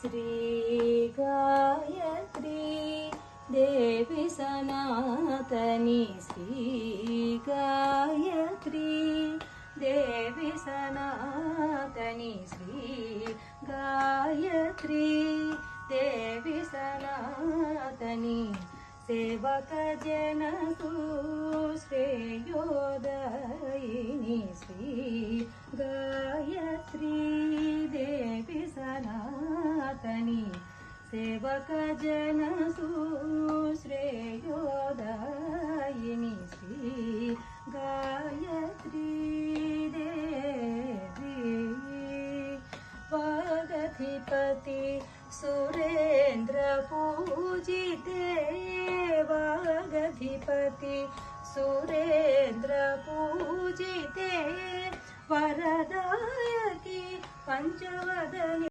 श्री गायत्री देवी सनातनी श्री गायत्री देवी सनातनी श्री गायत्री देवी सनातनी सेवक जन श्रेयोदयिनी श्री गायत्री देवी सनातनी सेवक जन श्रेयोदयिनी श्री गायत्री देवी वागधिपति सुरेंद्र पूजिते वागधिपति सुरेंद्र पूजिते वरदायकी पंचवदनी